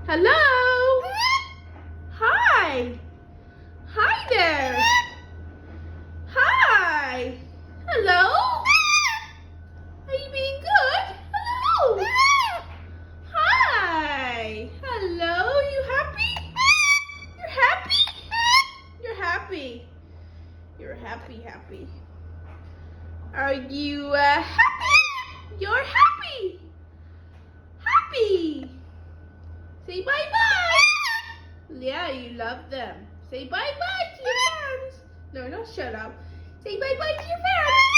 Hello? Hi. Hi there. Hi. Hello? Are you being good? Hello. Hi. Hello. You happy? You're happy? You're happy. You're happy. Are you happy? You're happy. Happy. Say bye-bye. Yeah, you love them. Say bye-bye to your fans. No, don't shut up. Say bye-bye to your fans.